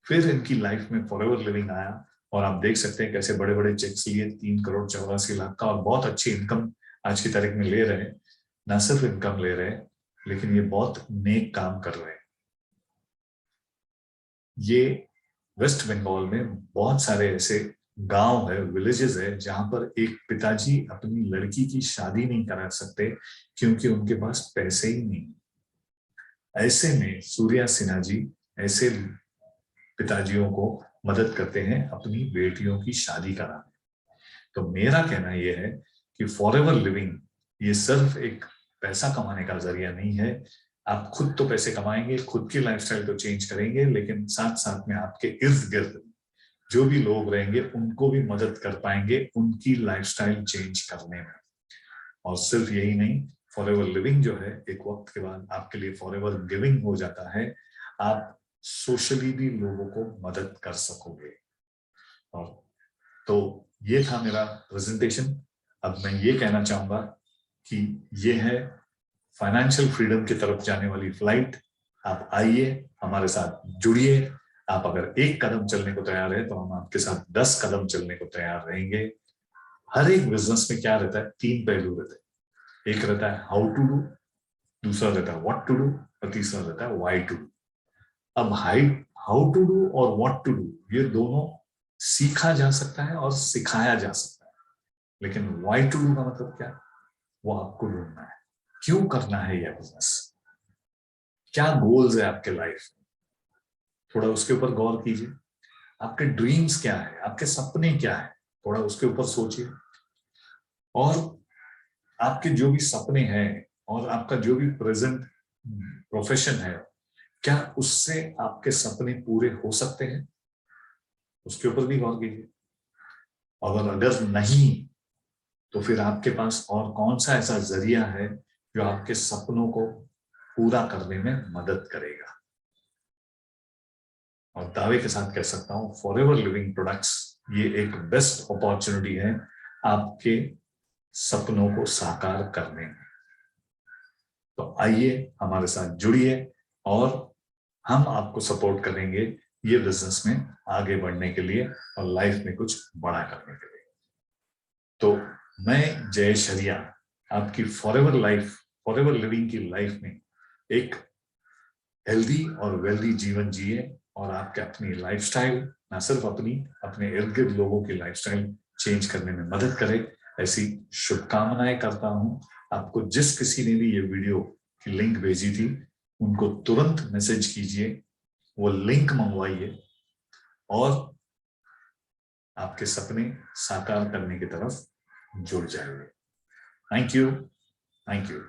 Speaker 1: फिर इनकी लाइफ में फॉरएवर लिविंग आया, और आप देख सकते हैं कैसे बड़े बड़े चेक्स लिए, 3 करोड़ 84 लाख का, और बहुत अच्छी इनकम आज की तारीख में ले रहे हैं। न सिर्फ इनकम ले रहे हैं, लेकिन ये बहुत नेक काम कर रहे हैं। ये वेस्ट बंगाल में बहुत सारे ऐसे गांव है, विलेजेस है, जहां पर एक पिताजी अपनी लड़की की शादी नहीं करा सकते क्योंकि उनके पास पैसे ही नहीं। ऐसे में सूर्या सिन्हा जी ऐसे पिताजियों को मदद करते हैं अपनी बेटियों की शादी कराने। तो मेरा कहना यह है कि फॉरएवर लिविंग ये सिर्फ एक पैसा कमाने का जरिया नहीं है। आप खुद तो पैसे कमाएंगे, खुद की लाइफस्टाइल तो चेंज करेंगे, लेकिन साथ साथ में आपके इर्द गिर्द जो भी लोग रहेंगे उनको भी मदद कर पाएंगे उनकी लाइफस्टाइल चेंज करने में। और सिर्फ यही नहीं, फॉरएवर लिविंग जो है एक वक्त के बाद आपके लिए फॉरएवर गिविंग हो जाता है। आप सोशली भी लोगों को मदद कर सकोगे। और तो ये था मेरा प्रेजेंटेशन। अब मैं ये कहना चाहूंगा कि ये है फाइनेंशियल फ्रीडम की तरफ जाने वाली फ्लाइट। आप आइए, हमारे साथ जुड़िए। आप अगर 1 कदम चलने को तैयार है तो हम आपके साथ 10 कदम चलने को तैयार रहेंगे। हर एक बिजनेस में क्या रहता है, 3 पहलू रहते हैं। एक रहता है हाउ टू डू, दूसरा रहता है व्हाट टू डू, और तीसरा रहता है व्हाई टू डू। अब हाउ टू डू और व्हाट टू डू ये दोनों सीखा जा सकता है और सिखाया जा सकता है, लेकिन व्हाई टू डू का मतलब क्या, वो आपको ढूंढना है। क्यों करना है यह बिजनेस, क्या गोल्स है आपके लाइफ में, थोड़ा उसके ऊपर गौर कीजिए। आपके ड्रीम्स क्या है, आपके सपने क्या है, थोड़ा उसके ऊपर सोचिए। और आपके जो भी सपने हैं और आपका जो भी प्रेजेंट प्रोफेशन है, क्या उससे आपके सपने पूरे हो सकते हैं, उसके ऊपर भी गौर कीजिए। और अगर नहीं, तो फिर आपके पास और कौन सा ऐसा जरिया है जो आपके सपनों को पूरा करने में मदद करेगा। और दावे के साथ कह सकता हूं, फॉरएवर लिविंग प्रोडक्ट्स ये एक बेस्ट अपॉर्चुनिटी है आपके सपनों को साकार करने में। तो आइए हमारे साथ जुड़िए और हम आपको सपोर्ट करेंगे ये बिजनेस में आगे बढ़ने के लिए और लाइफ में कुछ बड़ा करने के लिए। तो मैं जय शरिया आपकी फॉरएवर लाइफ, फॉरएवर लिविंग की लाइफ में एक हेल्दी और वेल्दी जीवन जिए और आपके अपनी लाइफस्टाइल, ना सिर्फ अपने इर्द गिर्द लोगों की लाइफस्टाइल चेंज करने में मदद करे, ऐसी शुभकामनाएं करता हूं। आपको जिस किसी ने भी ये वीडियो की लिंक भेजी थी उनको तुरंत मैसेज कीजिए, वो लिंक मंगवाइए और आपके सपने साकार करने की तरफ जुड़ जाइए। Thank you, thank you.